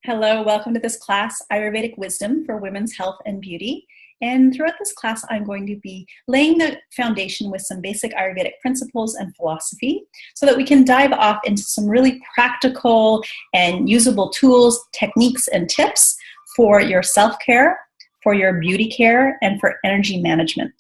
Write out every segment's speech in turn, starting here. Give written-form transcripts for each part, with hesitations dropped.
Hello, welcome to this class, Ayurvedic Wisdom for Women's Health and Beauty. And throughout this class, I'm going to be laying the foundation with some basic Ayurvedic principles and philosophy so that we can dive off into some really practical and usable tools, techniques, and tips for your self-care, for your beauty care, and for energy management.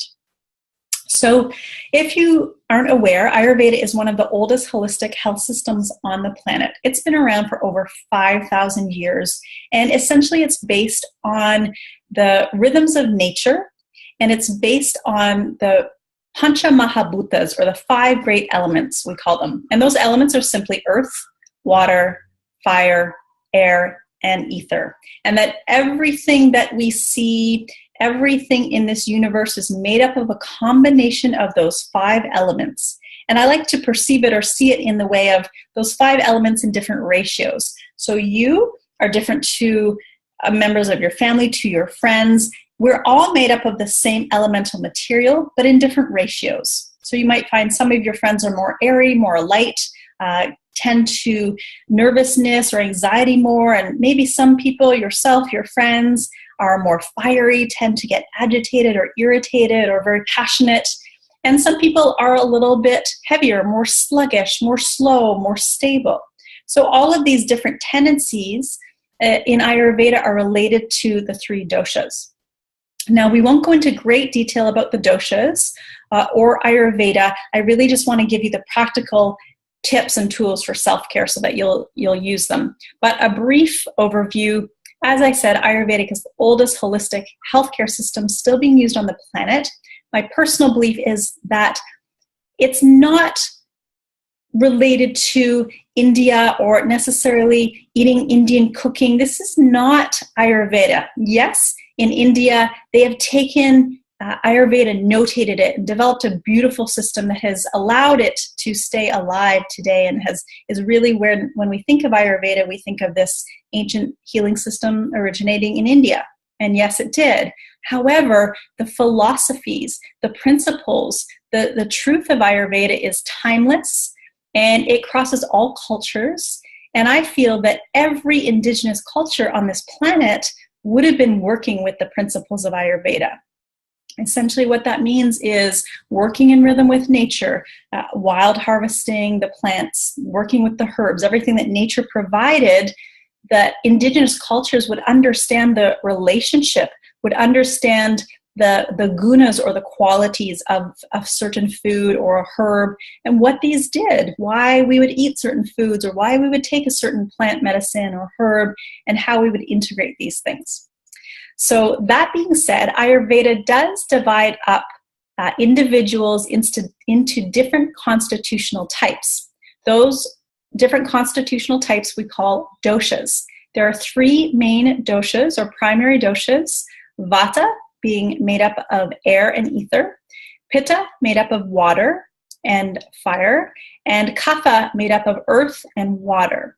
So if you aren't aware, Ayurveda is one of the oldest holistic health systems on the planet. It's been around for over 5,000 years, and essentially it's based on the rhythms of nature, and it's based on the Pancha Mahabhutas, or the 5 great elements, we call them. And those elements are simply earth, water, fire, air, and ether. And that everything that we see, everything in this universe is made up of a combination of those 5 elements. And I like to perceive it or see it in the way of those 5 elements in different ratios. So you are different to members of your family, to your friends. We're all made up of the same elemental material, but in different ratios. So you might find some of your friends are more airy, more light, tend to nervousness or anxiety more, and maybe some people, yourself, your friends, are more fiery, tend to get agitated or irritated or very passionate. And some people are a little bit heavier, more sluggish, more slow, more stable. So all of these different tendencies in Ayurveda are related to the 3 doshas. Now, we won't go into great detail about the doshas or Ayurveda. I really just want to give you the practical tips and tools for self-care so that you'll use them. But a brief overview. As I said, Ayurvedic is the oldest holistic healthcare system still being used on the planet. My personal belief is that it's not related to India or necessarily eating Indian cooking. This is not Ayurveda. Yes, in India, they have taken Ayurveda, notated it, and developed a beautiful system that has allowed it to stay alive today, and is really where, when we think of Ayurveda, we think of this ancient healing system originating in India. And yes, it did. However, the philosophies, the principles, the truth of Ayurveda is timeless, and it crosses all cultures. And I feel that every indigenous culture on this planet would have been working with the principles of Ayurveda. Essentially what that means is working in rhythm with nature, wild harvesting the plants, working with the herbs, everything that nature provided, that indigenous cultures would understand the relationship, would understand the gunas or the qualities of a certain food or a herb, and what these did, why we would eat certain foods, or why we would take a certain plant medicine or herb, and how we would integrate these things. So that being said, Ayurveda does divide up individuals into different constitutional types. Those different constitutional types we call doshas. There are 3 main doshas or primary doshas: Vata, being made up of air and ether; Pitta, made up of water and fire; and Kapha, made up of earth and water.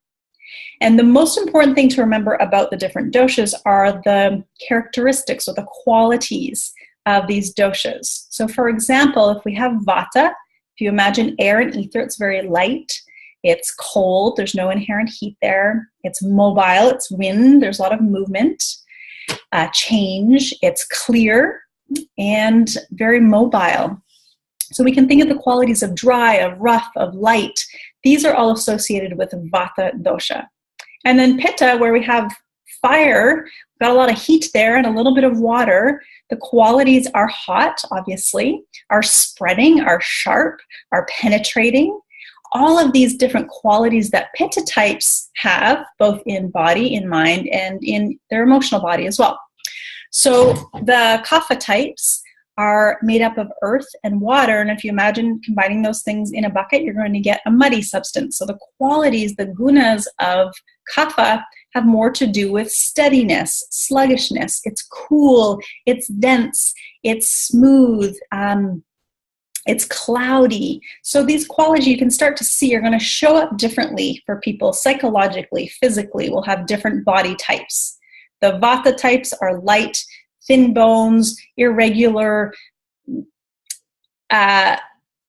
And the most important thing to remember about the different doshas are the characteristics or the qualities of these doshas. So for example, if we have Vata, if you imagine air and ether, it's very light, it's cold, there's no inherent heat there, it's mobile, it's wind, there's a lot of movement, change, it's clear, and very mobile. So we can think of the qualities of dry, of rough, of light. These are all associated with Vata dosha. And then Pitta, where we have fire, got a lot of heat there and a little bit of water. The qualities are hot, obviously, are spreading, are sharp, are penetrating. All of these different qualities that Pitta types have, both in body, in mind, and in their emotional body as well. So the Kapha types are made up of earth and water, and if you imagine combining those things in a bucket, you're going to get a muddy substance. So the qualities, the gunas of Kapha have more to do with steadiness, sluggishness. It's cool, it's dense, it's smooth, it's cloudy. So these qualities you can start to see are going to show up differently for people psychologically, physically. We'll have different body types. The Vata types are light, thin bones, irregular,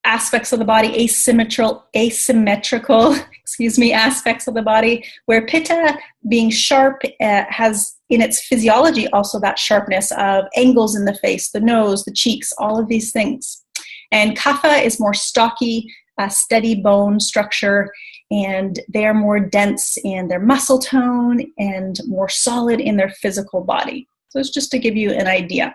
aspects of the body, asymmetrical, aspects of the body, where Pitta, being sharp, has in its physiology also that sharpness of angles in the face, the nose, the cheeks, all of these things. And Kapha is more stocky, steady bone structure, and they are more dense in their muscle tone and more solid in their physical body. So it's just to give you an idea.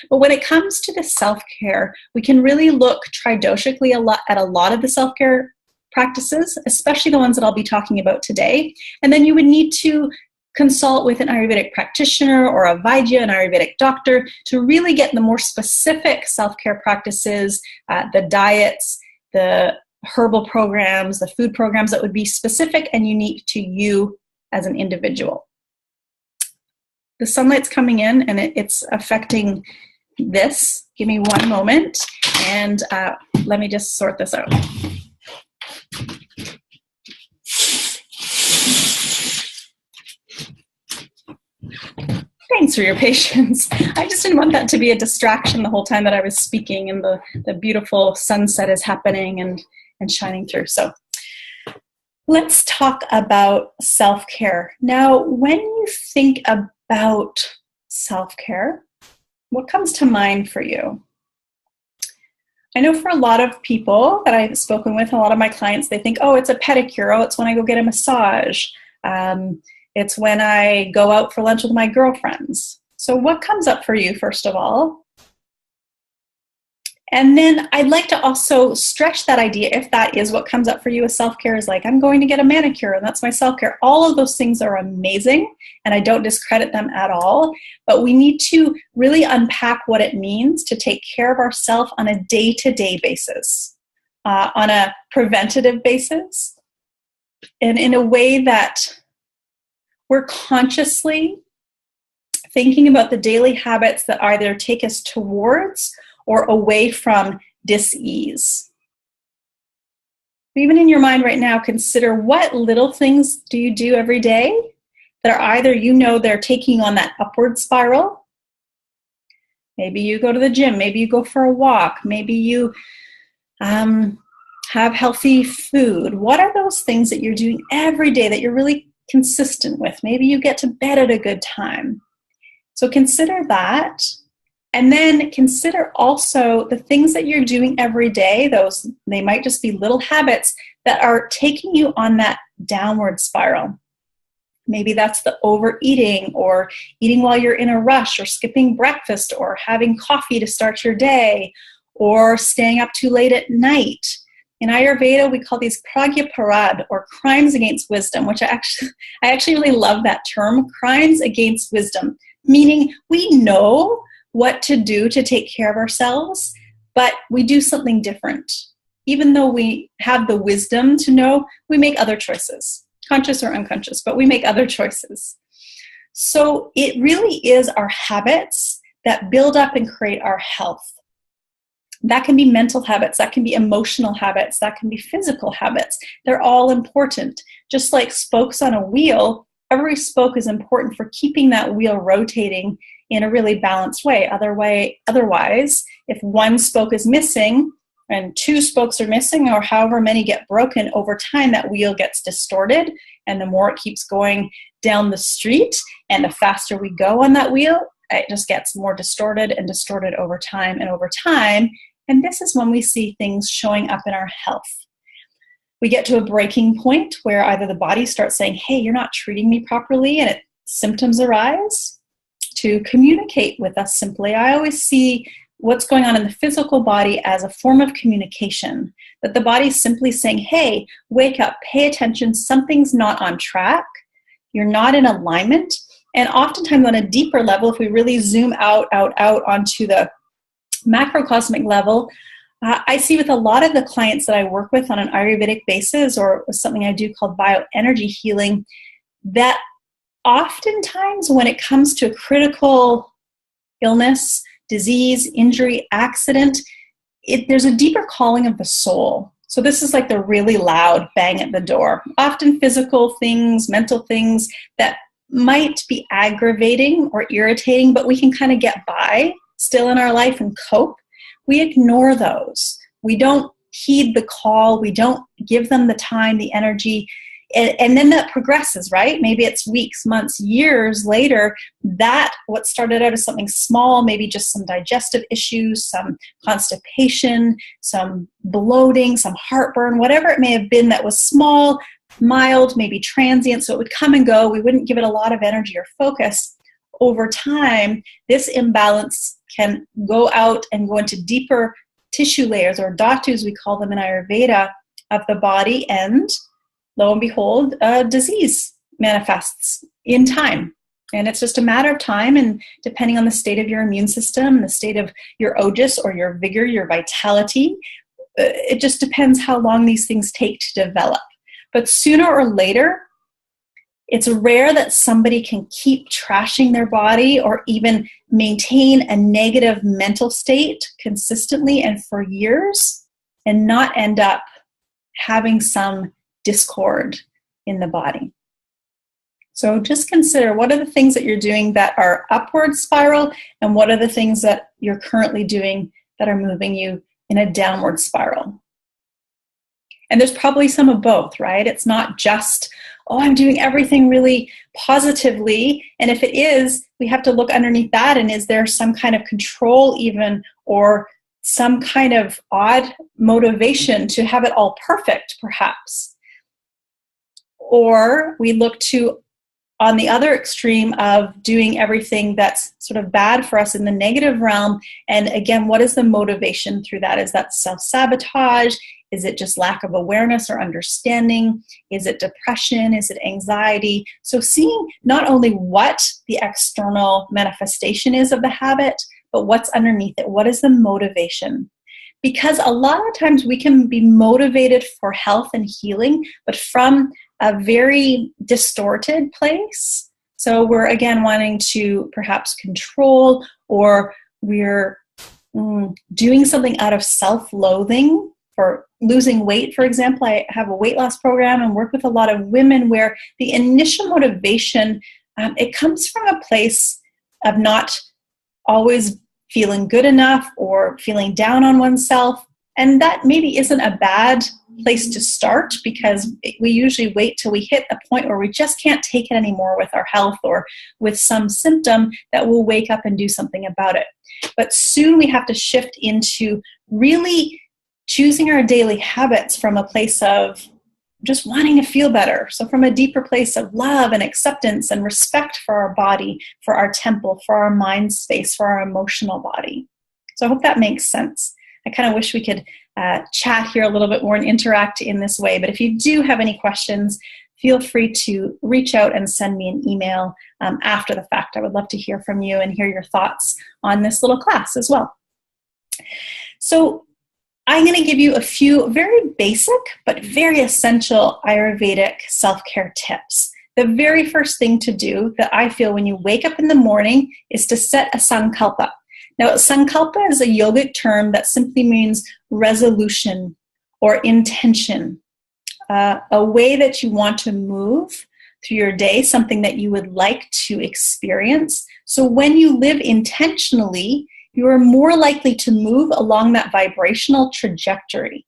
But when it comes to the self-care, we can really look tridoshically at a lot of the self-care practices, especially the ones that I'll be talking about today. And then you would need to consult with an Ayurvedic practitioner or a Vaidya, an Ayurvedic doctor, to really get the more specific self-care practices, the diets, the herbal programs, the food programs that would be specific and unique to you as an individual. The sunlight's coming in and it's affecting this. Give me one moment and let me just sort this out. Thanks for your patience. I just didn't want that to be a distraction the whole time that I was speaking, and the beautiful sunset is happening and shining through. So let's talk about self-care. Now, when you think about self-care, what comes to mind for you? I know for a lot of people that I've spoken with, a lot of my clients, they think, oh, it's a pedicure. Oh, it's when I go get a massage. It's when I go out for lunch with my girlfriends. So what comes up for you, first of all? And then I'd like to also stretch that idea, if that is what comes up for you as self-care, is like, I'm going to get a manicure and that's my self-care. All of those things are amazing and I don't discredit them at all, but we need to really unpack what it means to take care of ourselves on a day-to-day basis, on a preventative basis, and in a way that we're consciously thinking about the daily habits that either take us towards or away from dis-ease. Even in your mind right now, consider what little things do you do every day that are either, they're taking on that upward spiral. Maybe you go to the gym, maybe you go for a walk, maybe you have healthy food. What are those things that you're doing every day that you're really consistent with? Maybe you get to bed at a good time. So consider that. And then consider also the things that you're doing every day. They might just be little habits that are taking you on that downward spiral. Maybe that's the overeating, or eating while you're in a rush, or skipping breakfast, or having coffee to start your day, or staying up too late at night. In Ayurveda, we call these pragyaparad, or crimes against wisdom, which I actually really love that term, crimes against wisdom, meaning we know what to do to take care of ourselves, but we do something different. Even though we have the wisdom to know, we make other choices, conscious or unconscious, but we make other choices. So it really is our habits that build up and create our health. That can be mental habits, that can be emotional habits, that can be physical habits. They're all important. Just like spokes on a wheel, every spoke is important for keeping that wheel rotating in a really balanced way. Otherwise, if one spoke is missing and two spokes are missing, or however many get broken, over time that wheel gets distorted, and the more it keeps going down the street and the faster we go on that wheel, it just gets more distorted and distorted over time and over time. And this is when we see things showing up in our health. We get to a breaking point where either the body starts saying, hey, you're not treating me properly, and symptoms arise, to communicate with us simply. I always see what's going on in the physical body as a form of communication, that the body is simply saying, hey, wake up, pay attention, something's not on track, you're not in alignment. And oftentimes on a deeper level, if we really zoom out onto the macrocosmic level, I see with a lot of the clients that I work with on an Ayurvedic basis, or something I do called bioenergy healing, that oftentimes when it comes to critical illness, disease, injury, accident, there's a deeper calling of the soul. So this is like the really loud bang at the door. Often physical things, mental things that might be aggravating or irritating, but we can kind of get by still in our life and cope. We ignore those. We don't heed the call, we don't give them the time, the energy, and then that progresses, right? Maybe it's weeks, months, years later, that what started out as something small, maybe just some digestive issues, some constipation, some bloating, some heartburn, whatever it may have been that was small, mild, maybe transient, so it would come and go. We wouldn't give it a lot of energy or focus. Over time, this imbalance can go out and go into deeper tissue layers, or dhatus, we call them in Ayurveda, of the body, and lo and behold, disease manifests in time. And it's just a matter of time, and depending on the state of your immune system, the state of your ojas or your vigor, your vitality, it just depends how long these things take to develop. But sooner or later, it's rare that somebody can keep trashing their body or even maintain a negative mental state consistently and for years and not end up having some discord in the body. So just consider, what are the things that you're doing that are upward spiral, and what are the things that you're currently doing that are moving you in a downward spiral? And there's probably some of both, right? It's not just, oh, I'm doing everything really positively. And if it is, we have to look underneath that, and is there some kind of control even, or some kind of odd motivation to have it all perfect, perhaps? Or we look to on the other extreme of doing everything that's sort of bad for us in the negative realm. And again, what is the motivation through that? Is that self-sabotage? Is it just lack of awareness or understanding? Is it depression? Is it anxiety? So seeing not only what the external manifestation is of the habit, but what's underneath it. What is the motivation? Because a lot of times we can be motivated for health and healing, but from a very distorted place. So we're again wanting to perhaps control, or we're doing something out of self-loathing. For losing weight, for example, I have a weight loss program and work with a lot of women where the initial motivation, it comes from a place of not always feeling good enough or feeling down on oneself. And that maybe isn't a bad place to start, because we usually wait till we hit a point where we just can't take it anymore with our health or with some symptom that we'll wake up and do something about it. But soon we have to shift into really choosing our daily habits from a place of just wanting to feel better. So from a deeper place of love and acceptance and respect for our body, for our temple, for our mind space, for our emotional body. So I hope that makes sense. I kind of wish we could chat here a little bit more and interact in this way. But if you do have any questions, feel free to reach out and send me an email after the fact. I would love to hear from you and hear your thoughts on this little class as well. So I'm going to give you a few very basic but very essential Ayurvedic self-care tips. The very first thing to do that I feel when you wake up in the morning is to set a Sunculpa. Now, Sunculpa is a yogic term that simply means resolution or intention, a way that you want to move through your day, something that you would like to experience. So when you live intentionally, you are more likely to move along that vibrational trajectory.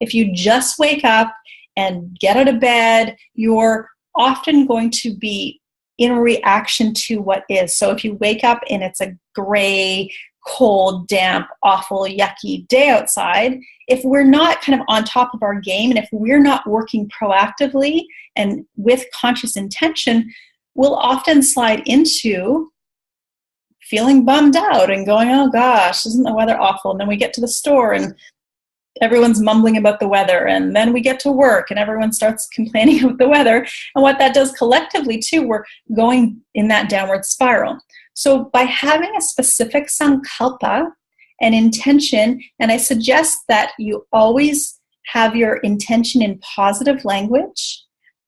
If you just wake up and get out of bed, you're often going to be in reaction to what is. So if you wake up and it's a gray, cold, damp, awful, yucky day outside, if we're not kind of on top of our game, and if we're not working proactively and with conscious intention, we'll often slide into feeling bummed out and going, oh gosh, isn't the weather awful? And then we get to the store and everyone's mumbling about the weather. And then we get to work and everyone starts complaining about the weather. And what that does collectively too, we're going in that downward spiral. So by having a specific Sunculpa and intention, and I suggest that you always have your intention in positive language,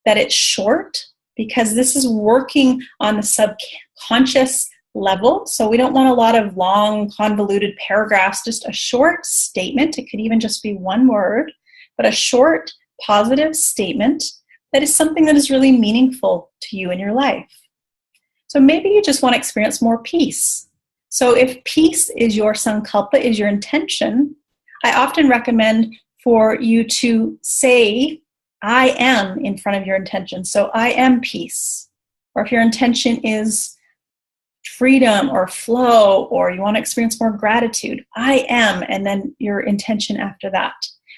that it's short, because this is working on the subconscious level. So we don't want a lot of long, convoluted paragraphs, just a short statement. It could even just be one word, but a short, positive statement that is something that is really meaningful to you in your life. So maybe you just want to experience more peace. So if peace is your Sunculpa, is your intention, I often recommend for you to say, I am in front of your intention. So I am peace. Or if your intention is freedom or flow, or you want to experience more gratitude, I am, and then your intention after that.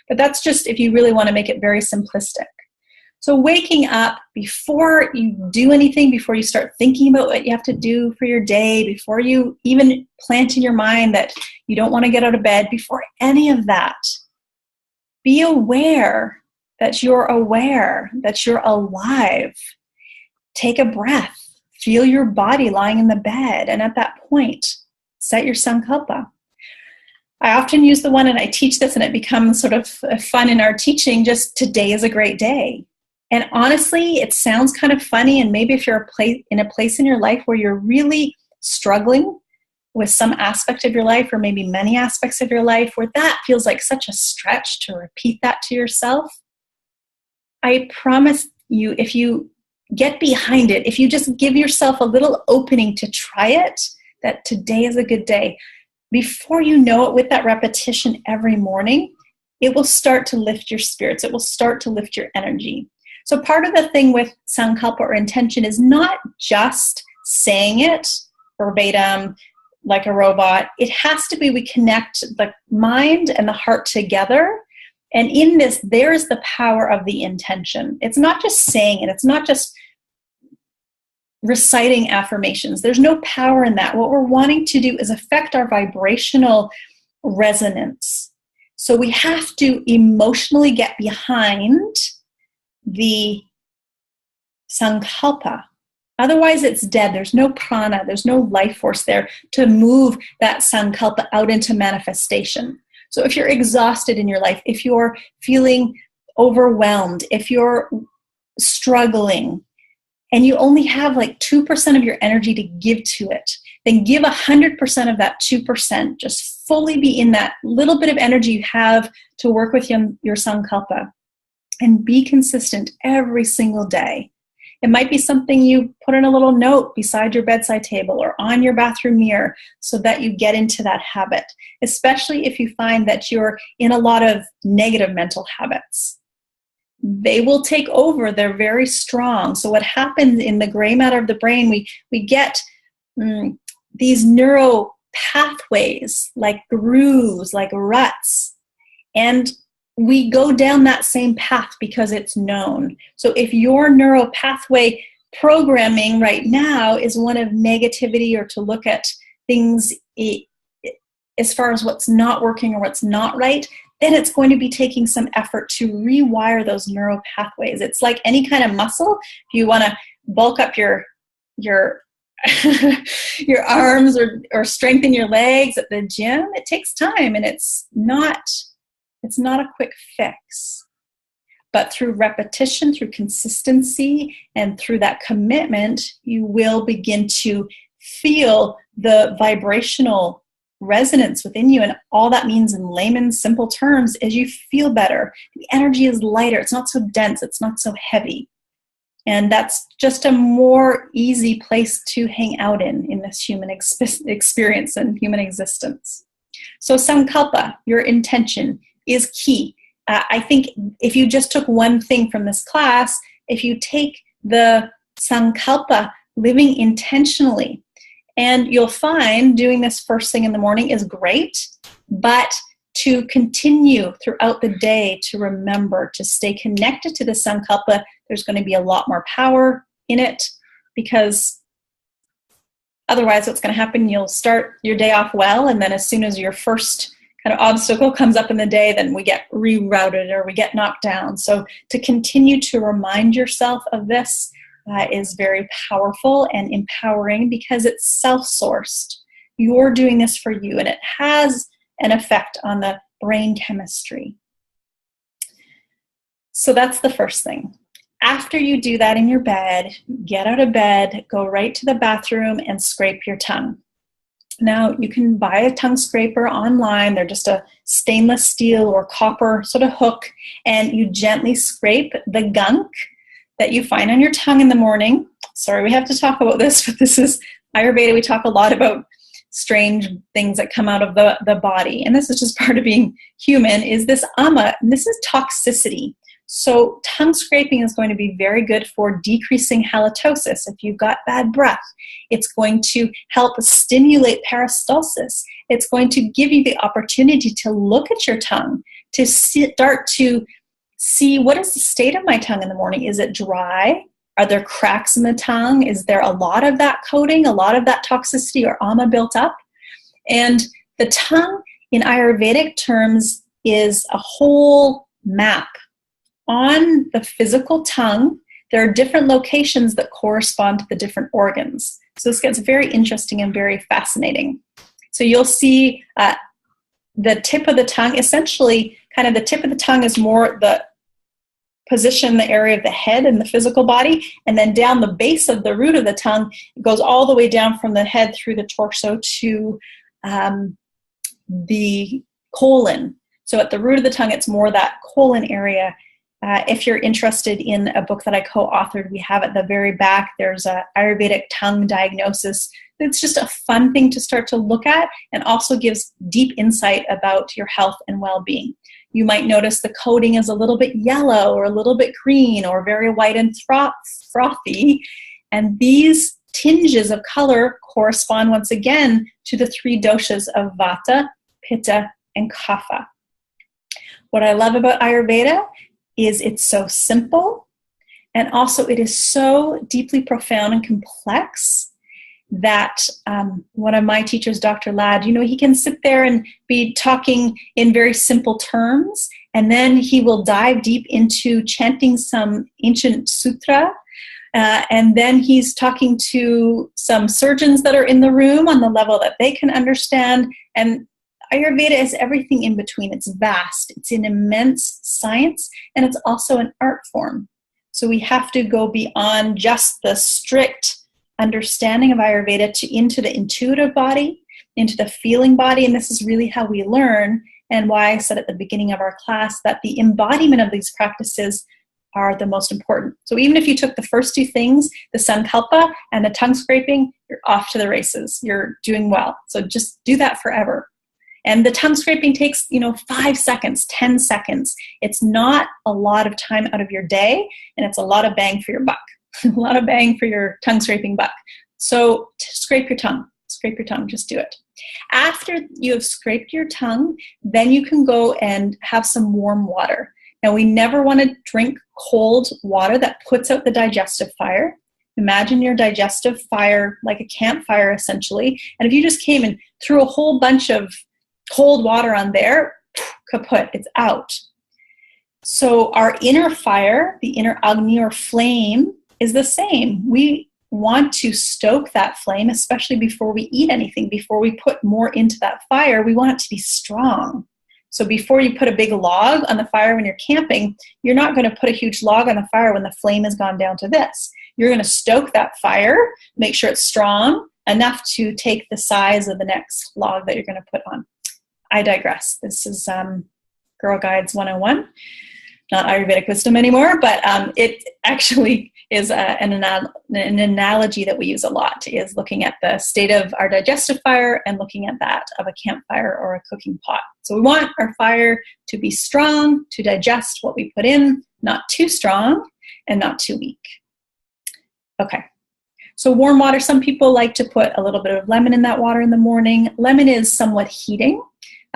But that's just if you really want to make it very simplistic. So waking up before you do anything, before you start thinking about what you have to do for your day, before you even plant in your mind that you don't want to get out of bed, before any of that, be aware that you're alive. Take a breath. Feel your body lying in the bed. And at that point, set your Sunculpa. I often use the one, and I teach this, and it becomes sort of fun in our teaching, just today is a great day. And honestly, it sounds kind of funny, and maybe if you're in a place in your life where you're really struggling with some aspect of your life, or maybe many aspects of your life, where that feels like such a stretch to repeat that to yourself, I promise you, if you get behind it, if you just give yourself a little opening to try it, that today is a good day, before you know it, with that repetition every morning, it will start to lift your spirits. It will start to lift your energy. So part of the thing with Sunculpa or intention is not just saying it verbatim like a robot. It has to be, we connect the mind and the heart together. And in this, there is the power of the intention. It's not just saying it. It's not just reciting affirmations. There's no power in that. What we're wanting to do is affect our vibrational resonance. So we have to emotionally get behind the Sunculpa. Otherwise, it's dead. There's no prana. There's no life force there to move that Sunculpa out into manifestation. So if you're exhausted in your life, if you're feeling overwhelmed, if you're struggling, and you only have like 2% of your energy to give to it, then give 100% of that 2%. Just fully be in that little bit of energy you have to work with your Sunculpa. And be consistent every single day. It might be something you put in a little note beside your bedside table or on your bathroom mirror, so that you get into that habit, especially if you find that you're in a lot of negative mental habits. They will take over. They're very strong. So what happens in the gray matter of the brain, we get these neural pathways, like grooves, like ruts. And we go down that same path because it's known. So if your neural pathway programming right now is one of negativity, or to look at things as far as what's not working or what's not right, then it's going to be taking some effort to rewire those neural pathways. It's like any kind of muscle. If you want to bulk up your your arms or strengthen your legs at the gym, it takes time, and it's not a quick fix. But through repetition, through consistency, and through that commitment, you will begin to feel the vibrational resonance within you. And all that means in layman's simple terms is you feel better. The energy is lighter. It's not so dense. It's not so heavy. And that's just a more easy place to hang out in this human experience and human existence. So Sunculpa, your intention, is key. I think if you just took one thing from this class, if you take the Sunculpa, living intentionally, and you'll find doing this first thing in the morning is great, but to continue throughout the day, to remember to stay connected to the Sunculpa, there's going to be a lot more power in it, because otherwise what's going to happen, you'll start your day off well, and then as soon as your first kind of obstacle comes up in the day, then we get rerouted or we get knocked down. So to continue to remind yourself of this is very powerful and empowering, because it's self-sourced. You're doing this for you, and it has an effect on the brain chemistry. So that's the first thing. After you do that in your bed, get out of bed, go right to the bathroom and scrape your tongue. Now, you can buy a tongue scraper online. They're just a stainless steel or copper sort of hook, and you gently scrape the gunk that you find on your tongue in the morning. Sorry, we have to talk about this, but this is Ayurveda. We talk a lot about strange things that come out of the body, and this is just part of being human, is this ama, and this is toxicity. So tongue scraping is going to be very good for decreasing halitosis. If you've got bad breath, it's going to help stimulate peristalsis. It's going to give you the opportunity to look at your tongue, to start to see, what is the state of my tongue in the morning? Is it dry? Are there cracks in the tongue? Is there a lot of that coating, a lot of that toxicity or ama built up? And the tongue in Ayurvedic terms is a whole map. On the physical tongue, there are different locations that correspond to the different organs. So this gets very interesting and very fascinating. So you'll see the tip of the tongue, essentially kind of the tip of the tongue is more the position, the area of the head in the physical body, and then down the base of the root of the tongue, it goes all the way down from the head through the torso to the colon. So at the root of the tongue, it's more that colon area. If you're interested in a book that I co-authored, we have at the very back, there's a Ayurvedic tongue diagnosis. It's just a fun thing to start to look at, and also gives deep insight about your health and well-being. You might notice the coating is a little bit yellow or a little bit green or very white and frothy. And these tinges of color correspond once again to the 3 doshas of Vata, Pitta, and Kapha. What I love about Ayurveda is it's so simple, and also it is so deeply profound and complex that one of my teachers, Dr. Ladd, he can sit there and be talking in very simple terms, and then he will dive deep into chanting some ancient sutra, and then he's talking to some surgeons that are in the room on the level that they can understand. And Ayurveda is everything in between. It's vast, it's an immense science, and it's also an art form. So we have to go beyond just the strict understanding of Ayurveda into the intuitive body, into the feeling body, and this is really how we learn, and why I said at the beginning of our class that the embodiment of these practices are the most important. So even if you took the first 2 things, the Sunculpa and the tongue scraping, you're off to the races. You're doing well. So just do that forever. And the tongue scraping takes, 5 seconds, 10 seconds. It's not a lot of time out of your day, and it's a lot of bang for your buck. A lot of bang for your tongue scraping buck. So scrape your tongue, just do it. After you have scraped your tongue, then you can go and have some warm water. Now, we never want to drink cold water that puts out the digestive fire. Imagine your digestive fire like a campfire, essentially. And if you just came and threw a whole bunch of cold water on there, kaput, it's out. So our inner fire, the inner Agni or flame, is the same. We want to stoke that flame, especially before we eat anything, before we put more into that fire. We want it to be strong. So before you put a big log on the fire when you're camping, you're not going to put a huge log on the fire when the flame has gone down to this. You're going to stoke that fire, make sure it's strong enough to take the size of the next log that you're going to put on. I digress. This is Girl Guides 101, not Ayurvedic wisdom anymore, but it actually is an analogy that we use a lot, is looking at the state of our digestive fire and looking at that of a campfire or a cooking pot. So we want our fire to be strong, to digest what we put in, not too strong and not too weak. Okay. So warm water, some people like to put a little bit of lemon in that water in the morning. Lemon is somewhat heating.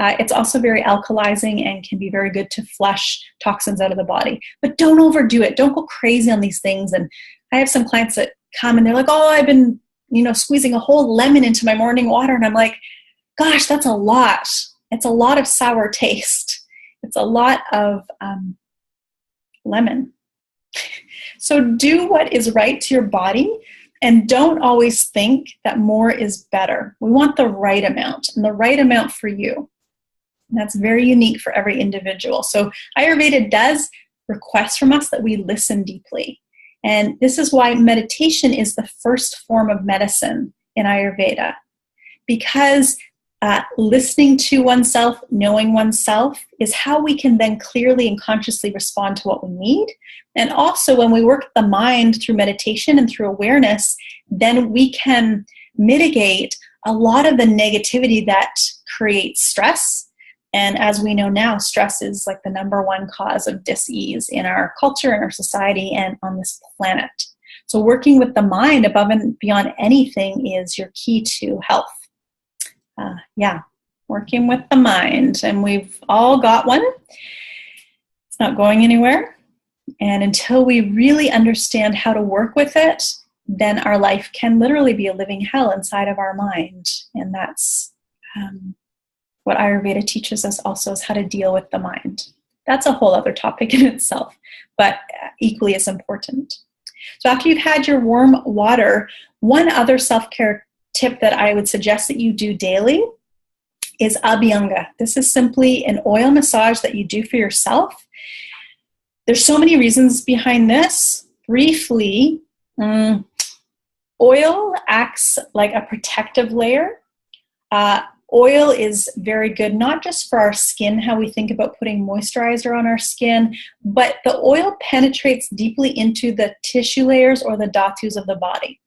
It's also very alkalizing and can be very good to flush toxins out of the body. But don't overdo it. Don't go crazy on these things. And I have some clients that come and they're like, oh, I've been, squeezing a whole lemon into my morning water. And I'm like, gosh, that's a lot. It's a lot of sour taste. It's a lot of lemon. So do what is right to your body. And don't always think that more is better. We want the right amount, and the right amount for you. And that's very unique for every individual. So Ayurveda does request from us that we listen deeply. And this is why meditation is the first form of medicine in Ayurveda. Because listening to oneself, knowing oneself, is how we can then clearly and consciously respond to what we need. And also when we work the mind through meditation and through awareness, then we can mitigate a lot of the negativity that creates stress. And as we know now, stress is like the #1 cause of dis-ease in our culture, in our society, and on this planet. So working with the mind above and beyond anything is your key to health. Working with the mind. And we've all got one. It's not going anywhere. And until we really understand how to work with it, then our life can literally be a living hell inside of our mind. And that's what Ayurveda teaches us also, is how to deal with the mind. That's a whole other topic in itself, but equally as important. So after you've had your warm water, one other self-care tip that I would suggest that you do daily is Abhyanga. This is simply an oil massage that you do for yourself. There's so many reasons behind this. Briefly, oil acts like a protective layer. Oil is very good, not just for our skin, how we think about putting moisturizer on our skin, but the oil penetrates deeply into the tissue layers or the dhatus of the body.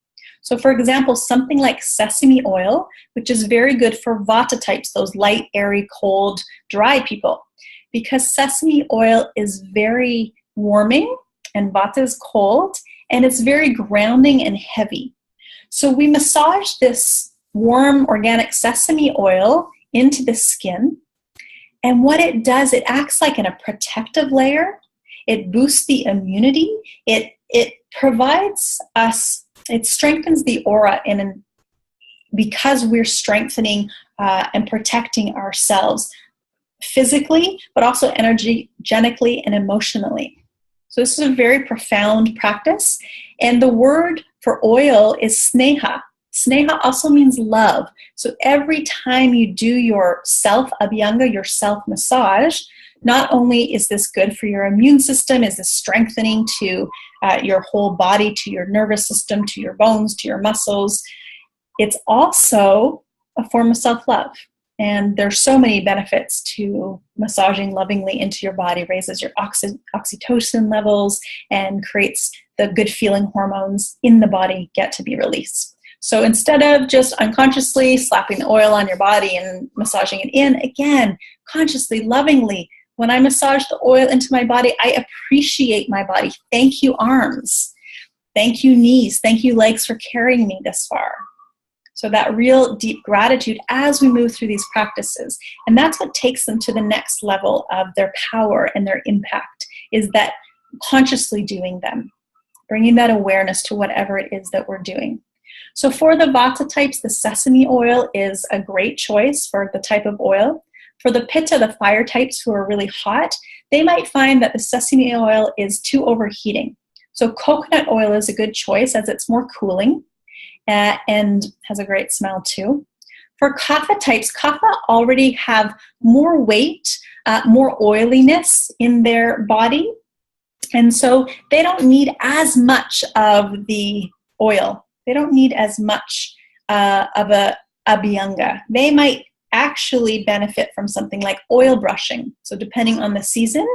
So for example, something like sesame oil, which is very good for Vata types, those light, airy, cold, dry people, because sesame oil is very warming and Vata is cold, and it's very grounding and heavy. So we massage this warm organic sesame oil into the skin, and what it does, it acts like a protective layer. It boosts the immunity. It provides us, it strengthens the aura because we're strengthening and protecting ourselves physically, but also energetically and emotionally. So this is a very profound practice. And the word for oil is sneha. Sneha also means love. So every time you do your self-abhyanga, your self-massage, not only is this good for your immune system, is this strengthening to your whole body, to your nervous system, to your bones, to your muscles, it's also a form of self-love. And there's so many benefits to massaging lovingly into your body. Raises your oxytocin levels and creates the good feeling hormones in the body get to be released. So instead of just unconsciously slapping the oil on your body and massaging it in, again, consciously, lovingly, when I massage the oil into my body, I appreciate my body. Thank you, arms. Thank you, knees. Thank you, legs, for carrying me this far. So that real deep gratitude as we move through these practices. And that's what takes them to the next level of their power and their impact, is that consciously doing them, bringing that awareness to whatever it is that we're doing. So for the Vata types, the sesame oil is a great choice for the type of oil. For the Pitta, the fire types who are really hot, they might find that the sesame oil is too overheating. So coconut oil is a good choice as it's more cooling and has a great smell too. For Kapha types, Kapha already have more weight, more oiliness in their body, and so they don't need as much of the oil. They don't need as much of a abhyanga. They might actually benefit from something like oil brushing. So depending on the season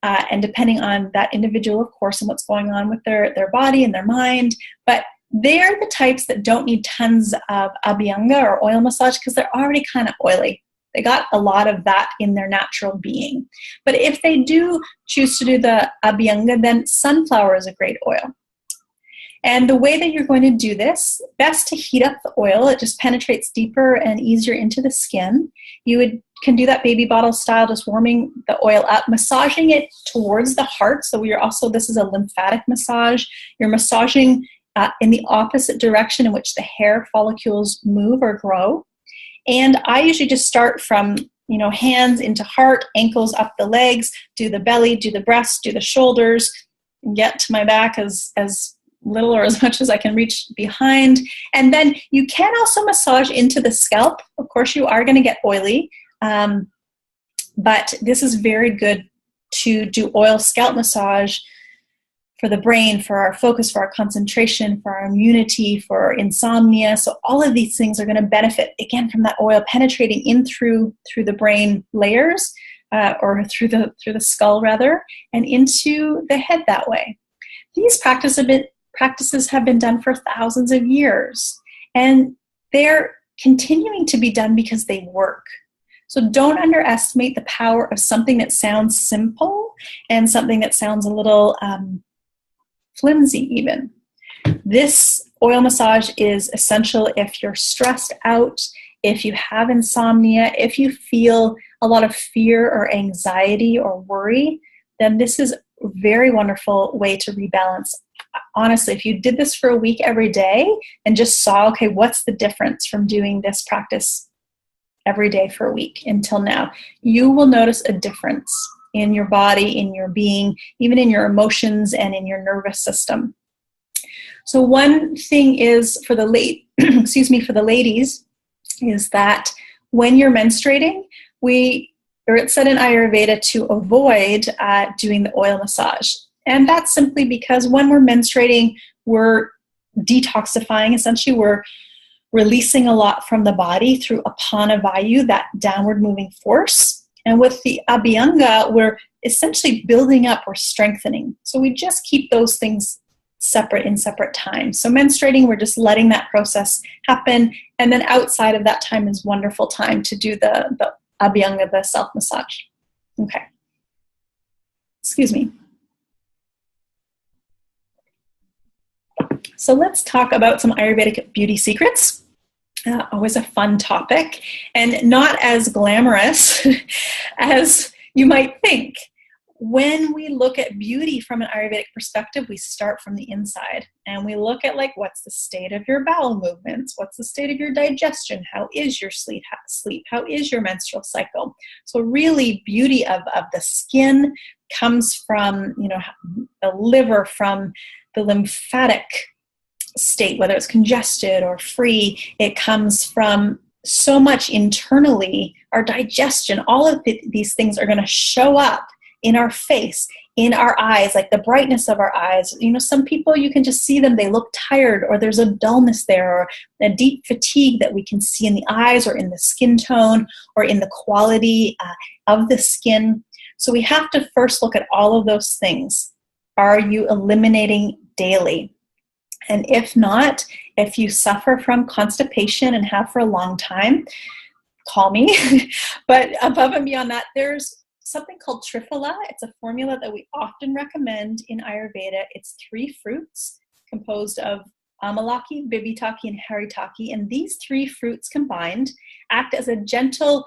and depending on that individual, of course, and what's going on with their body and their mind, but they're the types that don't need tons of abhyanga or oil massage because they're already kind of oily. They got a lot of that in their natural being. But if they do choose to do the abhyanga, then sunflower is a great oil. And the way that you're going to do this, best to heat up the oil. It just penetrates deeper and easier into the skin. You can do that baby bottle style, just warming the oil up, massaging it towards the heart. So this is a lymphatic massage. You're massaging in the opposite direction in which the hair follicles move or grow. And I usually just start from, hands into heart, ankles up the legs, do the belly, do the breast, do the shoulders, and get to my back as little or as much as I can reach behind. And then you can also massage into the scalp. Of course, you are going to get oily, but this is very good to do oil scalp massage for the brain, for our focus, for our concentration, for our immunity, for insomnia. So all of these things are going to benefit, again, from that oil penetrating in through the brain layers, or through the skull rather, and into the head that way. These practices have been done for thousands of years, and they're continuing to be done because they work. So don't underestimate the power of something that sounds simple and something that sounds a little flimsy even. This oil massage is essential if you're stressed out, if you have insomnia, if you feel a lot of fear or anxiety or worry, then this is a very wonderful way to rebalance. Honestly, if you did this for a week every day and just saw, okay, what's the difference from doing this practice every day for a week until now, you will notice a difference in your body, in your being, even in your emotions and in your nervous system. So one thing is for the for the ladies, is that when you're menstruating, it's said in Ayurveda to avoid doing the oil massage. And that's simply because when we're menstruating, we're detoxifying. Essentially, we're releasing a lot from the body through apana vayu, that downward moving force. And with the abhyanga, we're essentially building up or strengthening. So we just keep those things separate in separate times. So menstruating, we're just letting that process happen. And then outside of that time is wonderful time to do the abhyanga, the self-massage. Okay. Excuse me. So let's talk about some Ayurvedic beauty secrets. Always a fun topic, and not as glamorous as you might think. When we look at beauty from an Ayurvedic perspective, we start from the inside, and we look at what's the state of your bowel movements? What's the state of your digestion? How is your sleep? How is your menstrual cycle? So really, beauty of the skin comes from, the liver, from the lymphatic state, whether it's congested or free. It comes from so much internally, our digestion. All of these things are going to show up in our face, in our eyes, like the brightness of our eyes. Some people, you can just see them, they look tired, or there's a dullness there, or a deep fatigue that we can see in the eyes, or in the skin tone, or in the quality of the skin. So we have to first look at all of those things. Are you eliminating daily? And if not, if you suffer from constipation and have for a long time, call me. But above and beyond that, there's something called Triphala. It's a formula that we often recommend in Ayurveda. It's 3 fruits composed of Amalaki, Bibitaki, and Haritaki. And these 3 fruits combined act as a gentle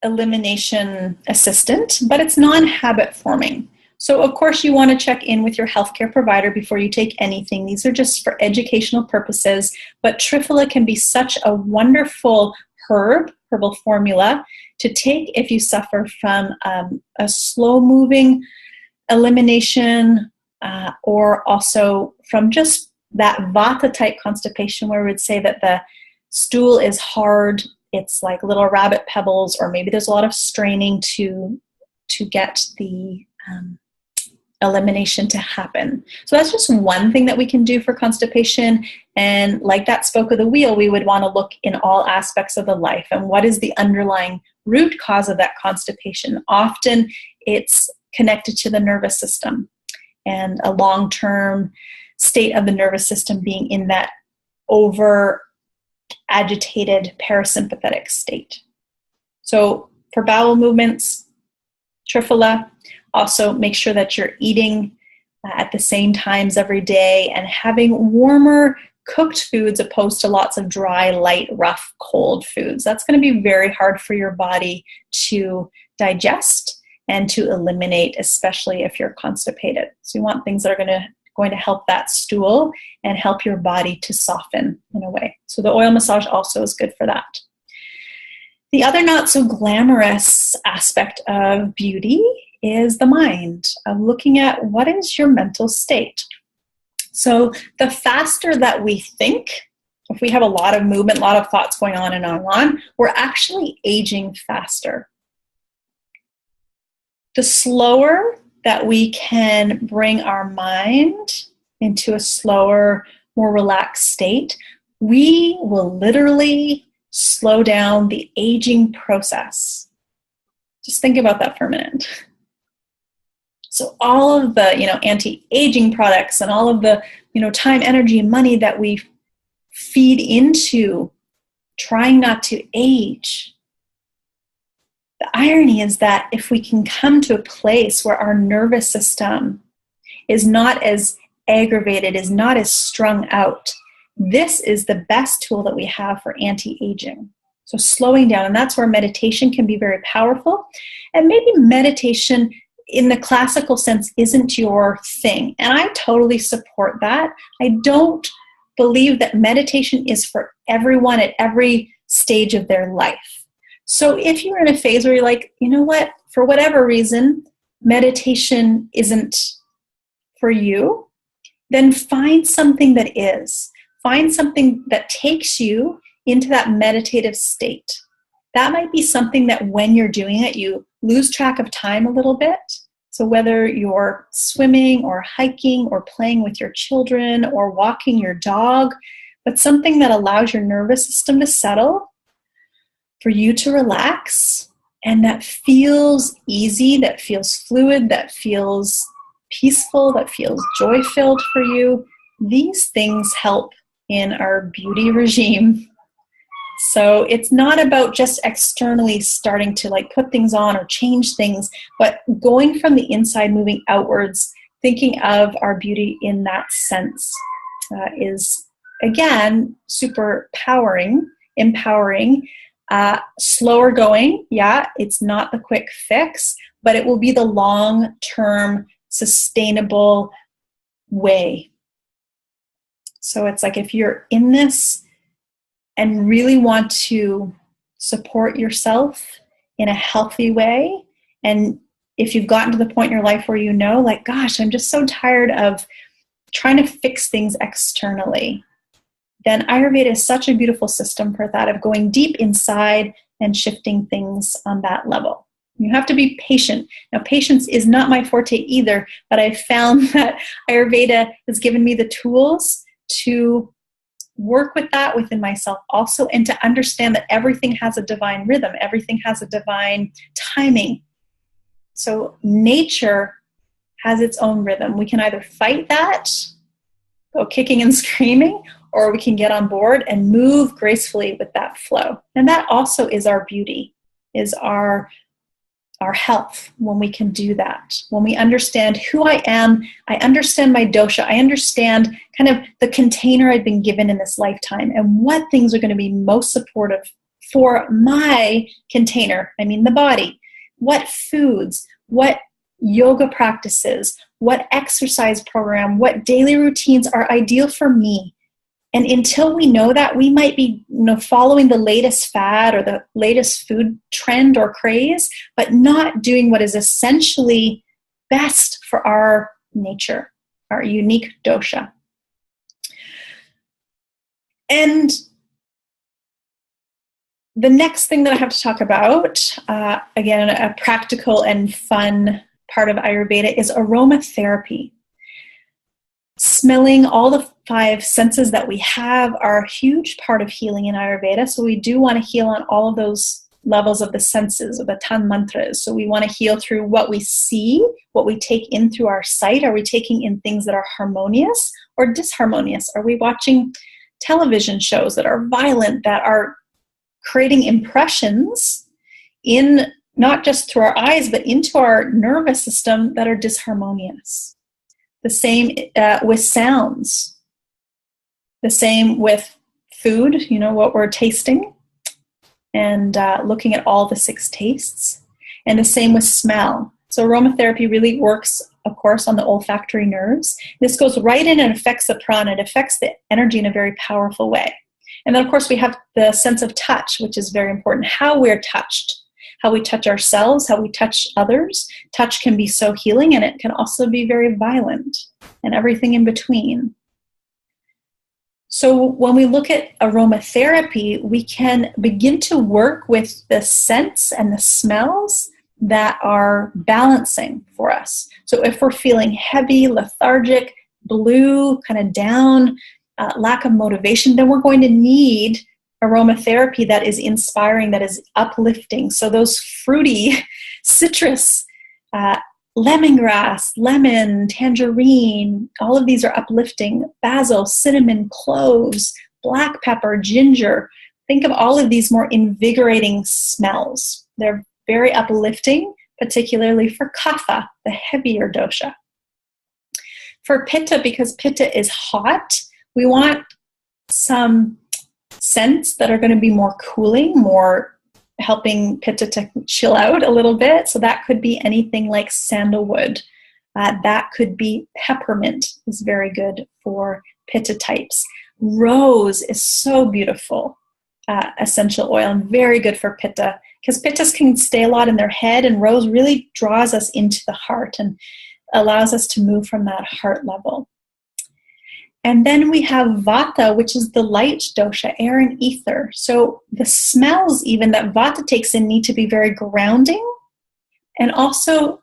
elimination assistant, but it's non-habit forming. So of course you want to check in with your healthcare provider before you take anything. These are just for educational purposes, but Triphala can be such a wonderful herbal formula to take if you suffer from a slow-moving elimination or also from just that Vata-type constipation, where we would say that the stool is hard, it's like little rabbit pebbles, or maybe there's a lot of straining to get the elimination to happen. So that's just one thing that we can do for constipation. And like that spoke of the wheel, we would want to look in all aspects of the life and what is the underlying root cause of that constipation. Often it's connected to the nervous system, and a long-term state of the nervous system being in that over agitated parasympathetic state. So for bowel movements, Triphala. Also, make sure that you're eating at the same times every day and having warmer cooked foods opposed to lots of dry, light, rough, cold foods. That's going to be very hard for your body to digest and to eliminate, especially if you're constipated. So you want things that are going to help that stool and help your body to soften in a way. So the oil massage also is good for that. The other not so glamorous aspect of beauty is the mind, of looking at what is your mental state. So the faster that we think, if we have a lot of movement, a lot of thoughts going on and on, we're actually aging faster. The slower that we can bring our mind into a slower, more relaxed state, we will literally slow down the aging process. Just think about that for a minute. So all of the, anti-aging products and all of the, time, energy, and money that we feed into trying not to age. The irony is that if we can come to a place where our nervous system is not as aggravated, is not as strung out, this is the best tool that we have for anti-aging. So slowing down, and that's where meditation can be very powerful. And maybe meditation in the classical sense isn't your thing. And I totally support that. I don't believe that meditation is for everyone at every stage of their life. So if you're in a phase where you're like, you know what, for whatever reason, meditation isn't for you, then find something that is. Find something that takes you into that meditative state. That might be something that when you're doing it, you lose track of time a little bit. So whether you're swimming or hiking or playing with your children or walking your dog, but something that allows your nervous system to settle, for you to relax, and that feels easy, that feels fluid, that feels peaceful, that feels joy-filled for you. These things help in our beauty regime. So it's not about just externally starting to like put things on or change things, but going from the inside, moving outwards, thinking of our beauty in that sense is, again, super empowering, slower going. Yeah, it's not the quick fix, but it will be the long-term sustainable way. So it's like if you're in this and really want to support yourself in a healthy way, and if you've gotten to the point in your life where you know, like, gosh, I'm just so tired of trying to fix things externally, then Ayurveda is such a beautiful system for that, of going deep inside and shifting things on that level. You have to be patient. Now, patience is not my forte either, but I've found that Ayurveda has given me the tools to work with that within myself also, and to understand that everything has a divine rhythm. Everything has a divine timing. So nature has its own rhythm. We can either fight that, go kicking and screaming, or we can get on board and move gracefully with that flow. And that also is our beauty, is our health, when we can do that. When we understand who I am, I understand my dosha, I understand kind of the container I've been given in this lifetime and what things are going to be most supportive for my container, I mean the body. What foods, what yoga practices, what exercise program, what daily routines are ideal for me. And until we know that, we might be following the latest fad or the latest food trend or craze, but not doing what is essentially best for our nature, our unique dosha. And the next thing that I have to talk about, again, a practical and fun part of Ayurveda, is aromatherapy. Smelling, all the 5 senses that we have are a huge part of healing in Ayurveda. So we do want to heal on all of those levels of the senses, of the tan mantras. So we want to heal through what we see, what we take in through our sight. Are we taking in things that are harmonious or disharmonious? Are we watching television shows that are violent, that are creating impressions in not just through our eyes, but into our nervous system that are disharmonious? The same with sounds. The same with food, what we're tasting, and looking at all the 6 tastes. And the same with smell. So aromatherapy really works, of course, on the olfactory nerves. This goes right in and affects the prana. It affects the energy in a very powerful way. And then, of course, we have the sense of touch, which is very important. How we're touched. How we touch ourselves, how we touch others. Touch can be so healing, and it can also be very violent, and everything in between. So when we look at aromatherapy, we can begin to work with the scents and the smells that are balancing for us. So if we're feeling heavy, lethargic, blue, kind of down, lack of motivation, then we're going to need aromatherapy that is inspiring, that is uplifting. So those fruity citrus, lemongrass, lemon, tangerine, all of these are uplifting. Basil, cinnamon, cloves, black pepper, ginger. Think of all of these more invigorating smells. They're very uplifting, particularly for kapha, the heavier dosha. For pitta, because pitta is hot, we want some scents that are going to be more cooling, more helping pitta to chill out a little bit. So that could be anything like sandalwood. That could be peppermint, is very good for pitta types. Rose is so beautiful essential oil and very good for pitta, because pittas can stay a lot in their head, and rose really draws us into the heart and allows us to move from that heart level. And then we have vata, which is the light dosha, air and ether. So the smells even that vata takes in need to be very grounding and also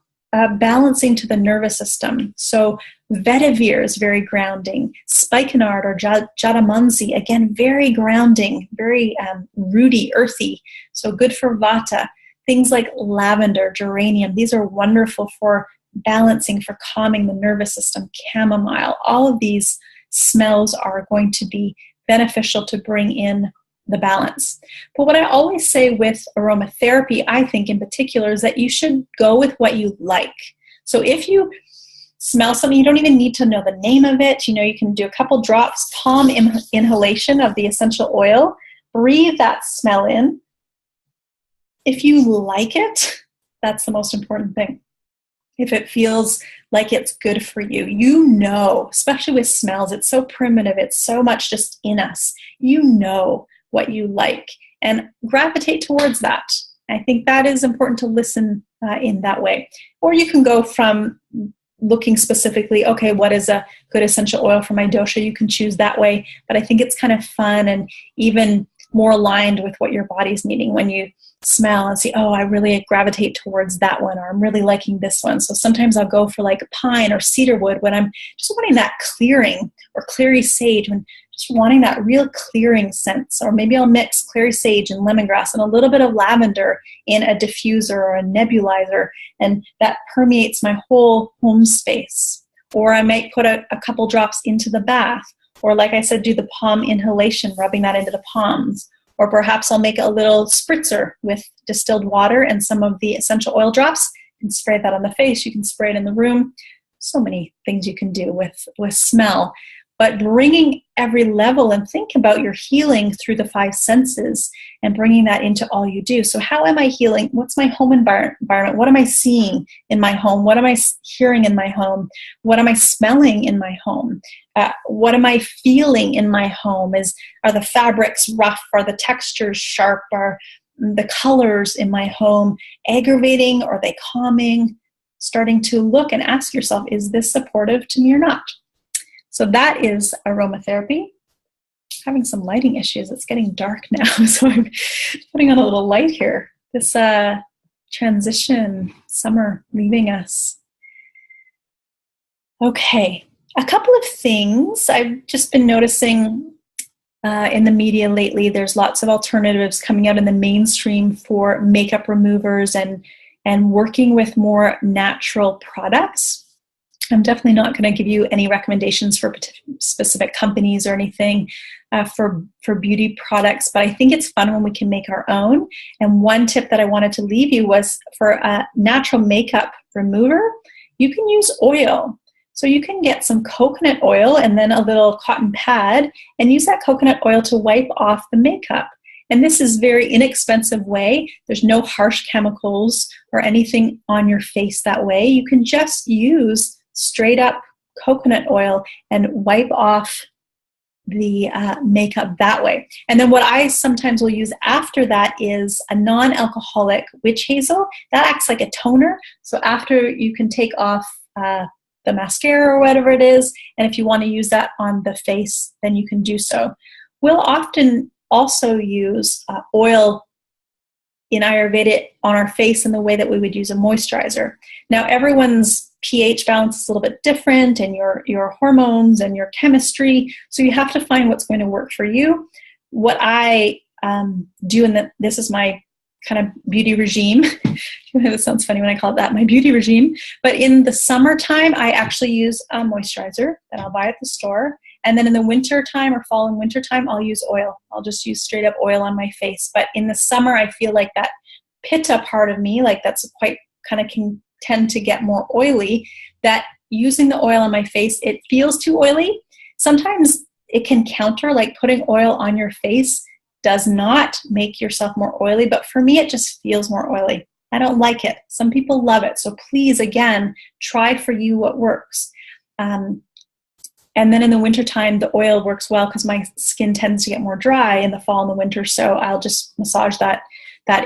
balancing to the nervous system. So vetiver is very grounding. Spikenard or jadamansi, again, very grounding, very rooty, earthy. So good for vata. Things like lavender, geranium, these are wonderful for balancing, for calming the nervous system. Chamomile, all of these smells are going to be beneficial to bring in the balance. But what I always say with aromatherapy, I think in particular, is that you should go with what you like. So if you smell something, you don't even need to know the name of it. You can do a couple drops, palm inhalation of the essential oil, breathe that smell in. If you like it, that's the most important thing. If it feels like it's good for you, especially with smells, it's so primitive, it's so much just in us. What you like and gravitate towards that. I think that is important to listen in that way. Or you can go from looking specifically, okay, what is a good essential oil for my dosha? You can choose that way, but I think it's kind of fun and even more aligned with what your body's needing when you smell and see, oh, I really gravitate towards that one, or I'm really liking this one. So sometimes I'll go for like pine or cedarwood when I'm just wanting that clearing, or clary sage when just wanting that real clearing sense. Or maybe I'll mix clary sage and lemongrass and a little bit of lavender in a diffuser or a nebulizer, and that permeates my whole home space. Or I might put a couple drops into the bath, or like I said, do the palm inhalation, rubbing that into the palms. Or perhaps I'll make a little spritzer with distilled water and some of the essential oil drops. You can spray that on the face. You can spray it in the room. So many things you can do with smell. But bringing every level, and think about your healing through the 5 senses and bringing that into all you do. So how am I healing? What's my home environment? What am I seeing in my home? What am I hearing in my home? What am I smelling in my home? What am I feeling in my home? Are the fabrics rough? Are the textures sharp? Are the colors in my home aggravating? Or are they calming? Starting to look and ask yourself, is this supportive to me or not? So that is aromatherapy. Having some lighting issues. It's getting dark now, so I'm putting on a little light here. This transition, summer leaving us. Okay, a couple of things I've just been noticing in the media lately. There's lots of alternatives coming out in the mainstream for makeup removers and working with more natural products. I'm definitely not going to give you any recommendations for specific companies or anything for beauty products, but I think it's fun when we can make our own. And one tip that I wanted to leave you was for a natural makeup remover, you can use oil. So you can get some coconut oil and then a little cotton pad and use that coconut oil to wipe off the makeup. And this is a very inexpensive way. There's no harsh chemicals or anything on your face that way. You can just use straight up coconut oil and wipe off the makeup that way. And then what I sometimes will use after that is a non-alcoholic witch hazel. That acts like a toner. So after, you can take off the mascara or whatever it is, and if you want to use that on the face, then you can do so. We'll often also use oil in Ayurveda on our face in the way that we would use a moisturizer. Now, everyone's pH balance is a little bit different, and your hormones and your chemistry, so you have to find what's going to work for you. What I do, and this is my kind of beauty regime. It sounds funny when I call it that, my beauty regime. But in the summertime, I actually use a moisturizer that I'll buy at the store, And then in the winter time or fall and winter time, I'll use oil. I'll just use straight up oil on my face. But in the summer, I feel like that pitta part of me, like that's quite kind of can tend to get more oily, that using the oil on my face, it feels too oily. Sometimes it can counter, like putting oil on your face does not make yourself more oily, but for me, it just feels more oily. I don't like it. Some people love it. So please, again, try for you what works. And then in the wintertime, the oil works well because my skin tends to get more dry in the fall and the winter. So I'll just massage that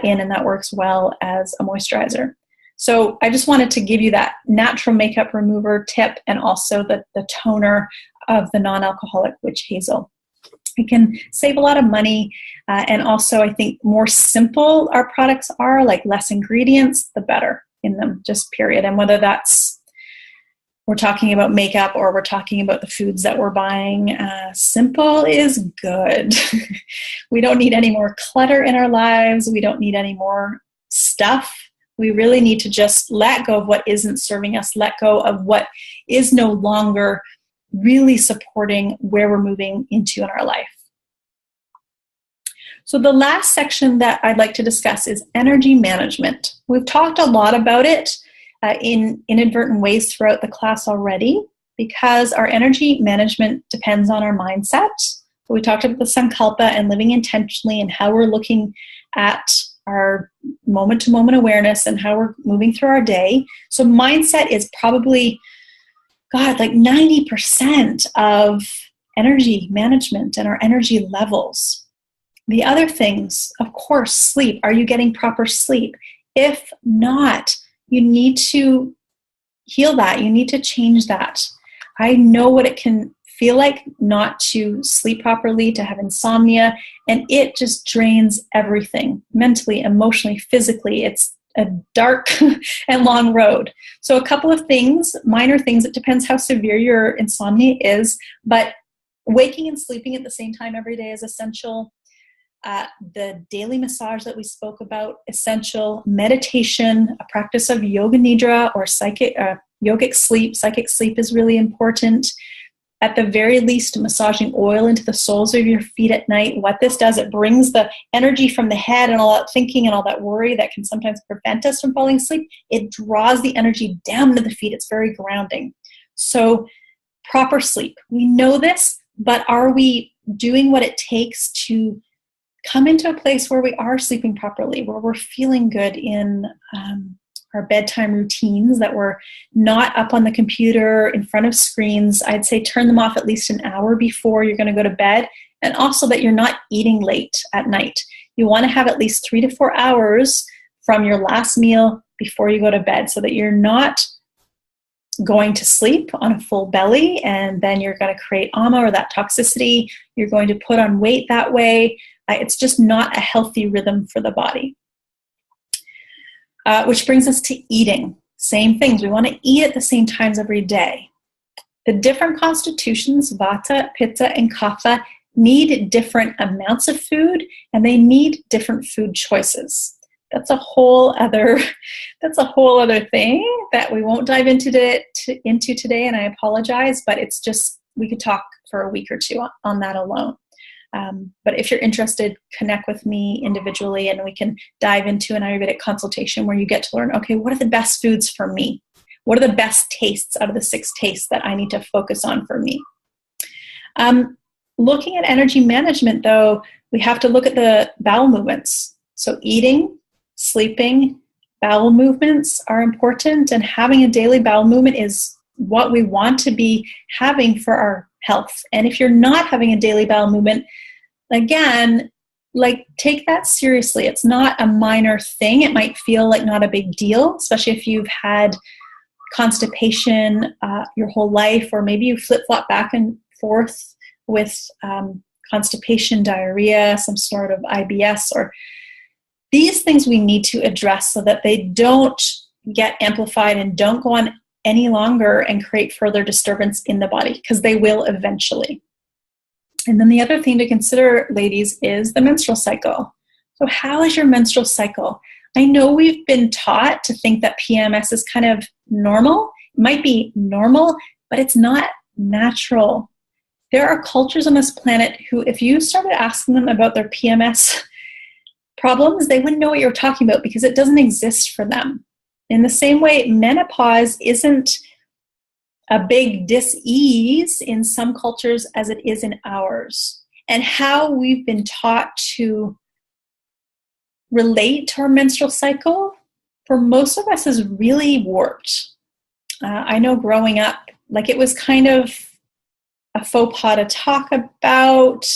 in, and that works well as a moisturizer. So I just wanted to give you that natural makeup remover tip, and also the toner of the non-alcoholic witch hazel. It can save a lot of money, and also I think more simple our products are, like less ingredients, the better in them, just period. And whether that's we're talking about makeup or we're talking about the foods that we're buying, simple is good. We don't need any more clutter in our lives. We don't need any more stuff. We really need to just let go of what isn't serving us, let go of what is no longer really supporting where we're moving into in our life. So the last section that I'd like to discuss is energy management. We've talked a lot about it in inadvertent ways throughout the class already, because our energy management depends on our mindset. We talked about the Sunculpa and living intentionally, and how we're looking at our moment-to-moment awareness and how we're moving through our day. So mindset is probably, like 90% of energy management and our energy levels. The other things, of course, sleep. Are you getting proper sleep? If not, you need to heal that. You need to change that. I know what it can feel like not to sleep properly, to have insomnia, and it just drains everything, mentally, emotionally, physically. It's a dark and long road. So a couple of things, minor things, it depends how severe your insomnia is, but waking and sleeping at the same time every day is essential. The daily massage that we spoke about, essential. Meditation, a practice of yoga nidra or yogic sleep. Psychic sleep is really important. At the very least, massaging oil into the soles of your feet at night. What this does, it brings the energy from the head and all that thinking and all that worry that can sometimes prevent us from falling asleep. It draws the energy down to the feet. It's very grounding. So proper sleep. We know this, but are we doing what it takes to come into a place where we are sleeping properly, where we're feeling good in our bedtime routines, that we're not up on the computer in front of screens? I'd say turn them off at least an hour before you're going to go to bed, and also that you're not eating late at night. You want to have at least 3 to 4 hours from your last meal before you go to bed, so that you're not going to sleep on a full belly, and then you're going to create ama, or that toxicity. You're going to put on weight that way. It's just not a healthy rhythm for the body. Which brings us to eating. Same things. We want to eat at the same times every day. The different constitutions, vata, pitta, and kapha, need different amounts of food, and they need different food choices. That's a whole other thing that we won't dive into today, and I apologize, but it's just, we could talk for a week or two on that alone. But if you're interested, connect with me individually, and we can dive into an Ayurvedic consultation where you get to learn, okay, what are the best foods for me? What are the best tastes out of the 6 tastes that I need to focus on for me? Looking at energy management, though, we have to look at the bowel movements. So eating, sleeping, bowel movements are important, and having a daily bowel movement is what we want to be having for our health. And if you're not having a daily bowel movement, again, take that seriously. It's not a minor thing. It might feel like not a big deal, especially if you've had constipation your whole life, or maybe you flip-flop back and forth with constipation, diarrhea, some sort of IBS, or these things we need to address so that they don't get amplified and don't go on any longer and create further disturbance in the body, because they will eventually. And then the other thing to consider, ladies, is the menstrual cycle. So how is your menstrual cycle? I know we've been taught to think that PMS is kind of normal. It might be normal, but it's not natural. There are cultures on this planet who, if you started asking them about their PMS problems, they wouldn't know what you're talking about because it doesn't exist for them. In the same way, menopause isn't a big dis-ease in some cultures as it is in ours. And how we've been taught to relate to our menstrual cycle, for most of us, is really warped. I know growing up, like, it was kind of a faux pas to talk about,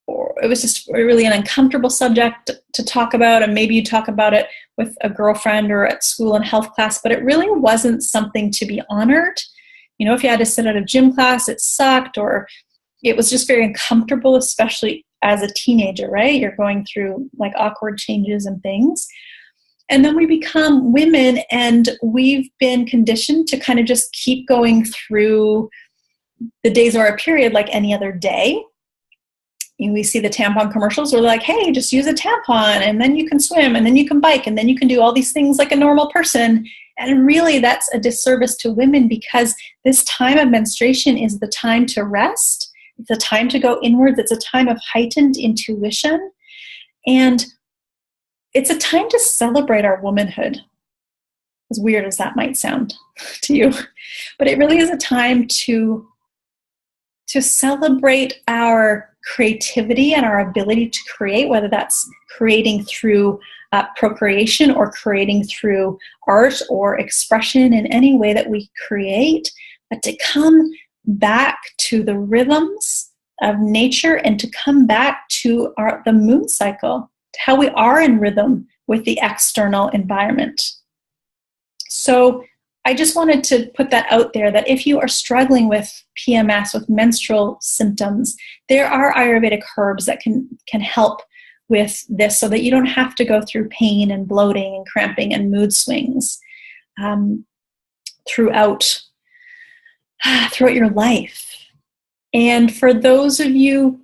or it was just really an uncomfortable subject to talk about, and maybe you talk about it with a girlfriend or at school in health class, but it really wasn't something to be honored. You know, if you had to sit at a gym class, it sucked, or it was just very uncomfortable, especially as a teenager, right? You're going through like awkward changes and things. And then we become women, and we've been conditioned to kind of just keep going through the days of our period like any other day. We see the tampon commercials. We're like, hey, just use a tampon, and then you can swim, and then you can bike, and then you can do all these things like a normal person. And really, that's a disservice to women, because this time of menstruation is the time to rest. It's a time to go inwards. It's a time of heightened intuition. And it's a time to celebrate our womanhood, as weird as that might sound to you. But it really is a time to celebrate our creativity and our ability to create, whether that's creating through procreation or creating through art or expression in any way that we create, but to come back to the rhythms of nature and to come back to the moon cycle, to how we are in rhythm with the external environment. So I just wanted to put that out there, that if you are struggling with PMS, with menstrual symptoms, there are Ayurvedic herbs that can help with this, so that you don't have to go through pain and bloating and cramping and mood swings throughout your life. And for those of you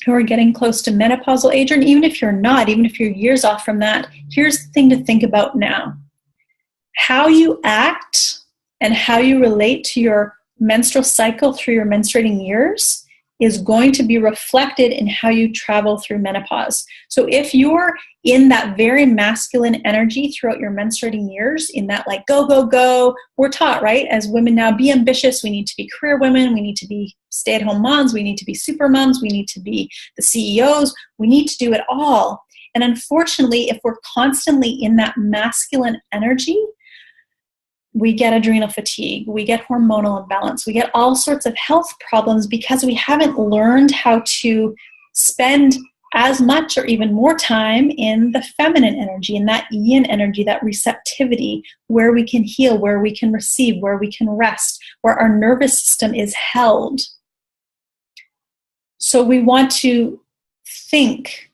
who are getting close to menopausal age, and even if you're not, even if you're years off from that, here's the thing to think about now. How you act and how you relate to your menstrual cycle through your menstruating years is going to be reflected in how you travel through menopause. So if you're in that very masculine energy throughout your menstruating years, in that like go, go, go, we're taught, right, as women now, be ambitious, we need to be career women, we need to be stay-at-home moms, we need to be super moms, we need to be the CEOs, we need to do it all. And unfortunately, if we're constantly in that masculine energy, we get adrenal fatigue, we get hormonal imbalance, we get all sorts of health problems because we haven't learned how to spend as much or even more time in the feminine energy, in that yin energy, that receptivity, where we can heal, where we can receive, where we can rest, where our nervous system is held. So we want to think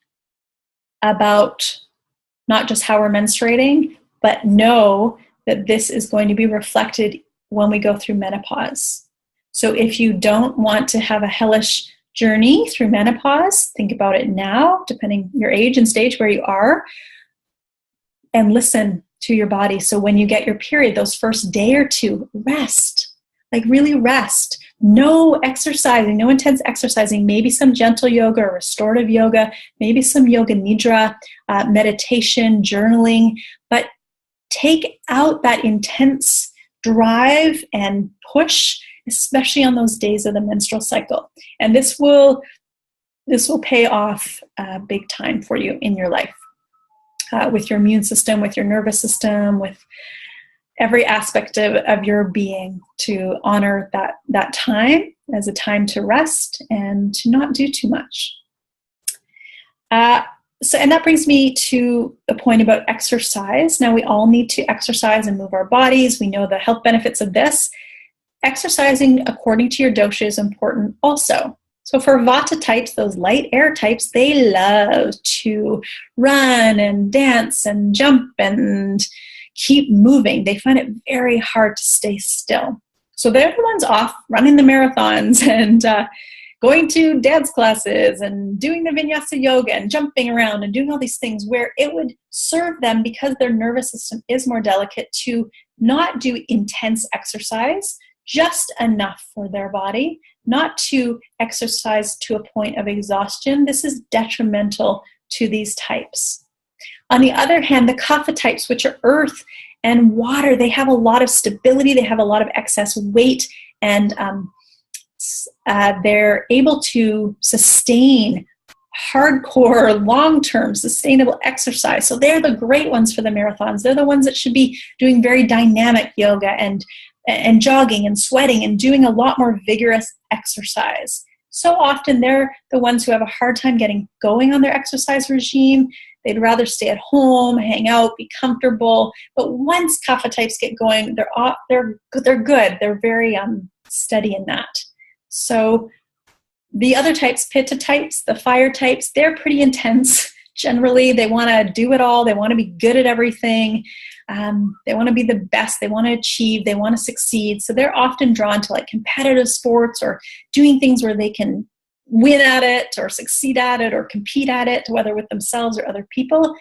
about not just how we're menstruating, but know that this is going to be reflected when we go through menopause. So if you don't want to have a hellish journey through menopause, think about it now, depending your age and stage where you are, and listen to your body. So when you get your period, those first day or two, rest, like really rest. No exercising, no intense exercising, maybe some gentle yoga or restorative yoga, maybe some yoga nidra, meditation, journaling, but take out that intense drive and push, especially on those days of the menstrual cycle. And this will pay off big time for you in your life, with your immune system, with your nervous system, with every aspect of your being, to honor that time as a time to rest and to not do too much. And that brings me to the point about exercise. Now, we all need to exercise and move our bodies. We know the health benefits of this. Exercising according to your dosha is important also. So for Vata types, those light air types, they love to run and dance and jump and keep moving. They find it very hard to stay still. So they're the ones off running the marathons and going to dance classes and doing the vinyasa yoga and jumping around and doing all these things, where it would serve them, because their nervous system is more delicate, to not do intense exercise, just enough for their body, not to exercise to a point of exhaustion. This is detrimental to these types. On the other hand, the kapha types, which are earth and water, they have a lot of stability, they have a lot of excess weight, and they're able to sustain hardcore, long-term, sustainable exercise. So they're the great ones for the marathons. They're the ones that should be doing very dynamic yoga and jogging and sweating and doing a lot more vigorous exercise. So often they're the ones who have a hard time getting going on their exercise regime. They'd rather stay at home, hang out, be comfortable. But once kapha types get going, they're good. They're very steady in that. So the other types, pitta types, the fire types, they're pretty intense. Generally, they want to do it all. They want to be good at everything. They want to be the best. They want to achieve. They want to succeed. So they're often drawn to like competitive sports or doing things where they can win at it or succeed at it or compete at it, whether with themselves or other people.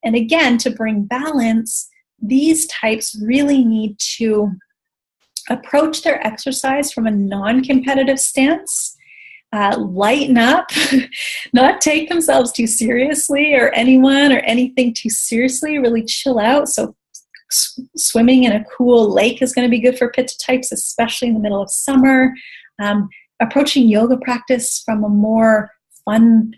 And again, to bring balance, these types really need to approach their exercise from a non-competitive stance. Lighten up, not take themselves too seriously or anyone or anything too seriously, really chill out. So swimming in a cool lake is going to be good for pitta types, especially in the middle of summer. Approaching yoga practice from a more fun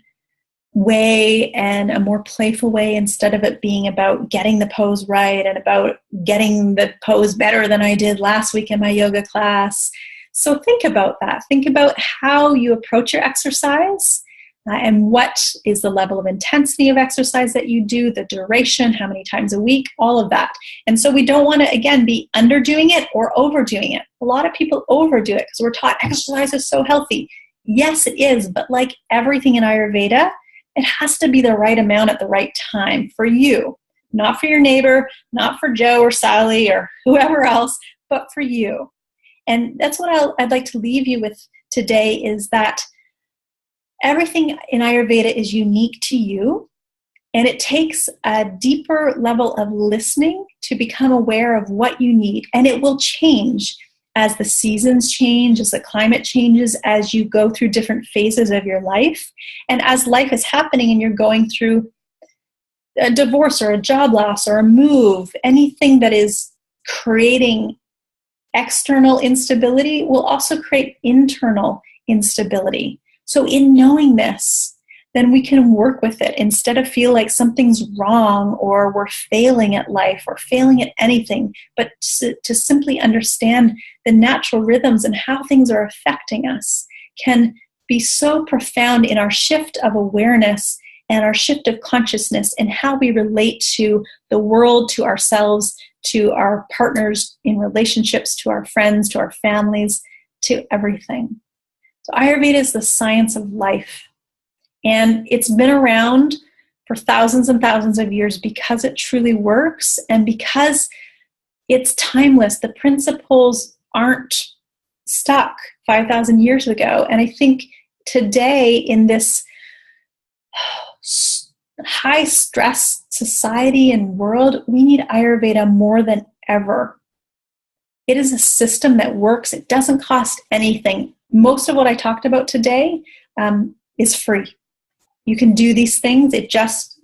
way and a more playful way, instead of it being about getting the pose right and about getting the pose better than I did last week in my yoga class. So think about that. Think about how you approach your exercise and what is the level of intensity of exercise that you do, the duration, how many times a week, all of that. And so we don't want to, again, be underdoing it or overdoing it. A lot of people overdo it because we're taught exercise is so healthy. Yes, it is. But like everything in Ayurveda, it has to be the right amount at the right time for you, not for your neighbor, not for Joe or Sally or whoever else, but for you. And that's what I'd like to leave you with today, is that everything in Ayurveda is unique to you, and it takes a deeper level of listening to become aware of what you need. And it will change as the seasons change, as the climate changes, as you go through different phases of your life. And as life is happening and you're going through a divorce or a job loss or a move, anything that is creating external instability will also create internal instability. So in knowing this, then we can work with it instead of feel like something's wrong or we're failing at life or failing at anything, but to simply understand the natural rhythms and how things are affecting us can be so profound in our shift of awareness and our shift of consciousness and how we relate to the world, to ourselves, to our partners in relationships, to our friends, to our families, to everything. So Ayurveda is the science of life. And it's been around for thousands and thousands of years because it truly works and because it's timeless. The principles aren't stuck 5,000 years ago. And I think today in this high stress society and world, we need Ayurveda more than ever. It is a system that works. It doesn't cost anything. Most of what I talked about today is free. You can do these things. It just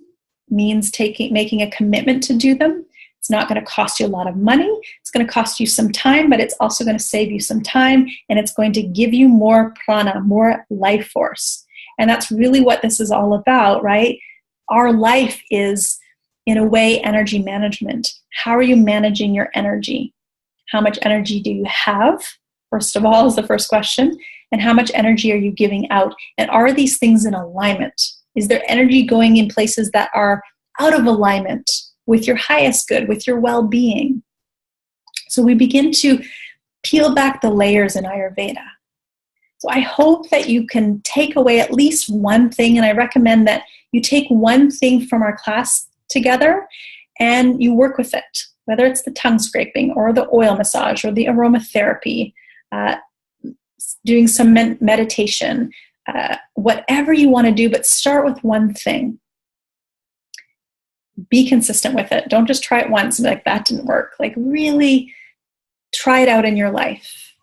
means making a commitment to do them. It's not going to cost you a lot of money. It's going to cost you some time, but it's also going to save you some time, and it's going to give you more prana, more life force. And that's really what this is all about, right? Our life is, in a way, energy management. How are you managing your energy? How much energy do you have? First of all, is the first question. And how much energy are you giving out? And are these things in alignment? Is there energy going in places that are out of alignment with your highest good, with your well-being? So we begin to peel back the layers in Ayurveda. So I hope that you can take away at least one thing, and I recommend that you take one thing from our class together and you work with it, whether it's the tongue scraping or the oil massage or the aromatherapy, doing some meditation, whatever you want to do, but start with one thing. Be consistent with it. Don't just try it once and be like, that didn't work. Like really try it out in your life.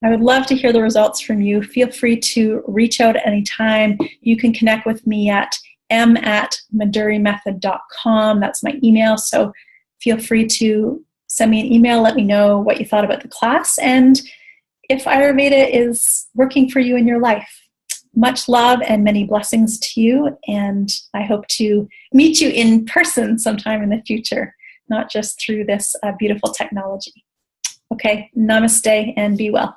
I would love to hear the results from you. Feel free to reach out at any time. You can connect with me at m@madurimethod.com. That's my email. So feel free to send me an email. Let me know what you thought about the class and if Ayurveda is working for you in your life. Much love and many blessings to you. And I hope to meet you in person sometime in the future, not just through this beautiful technology. Okay, namaste and be well.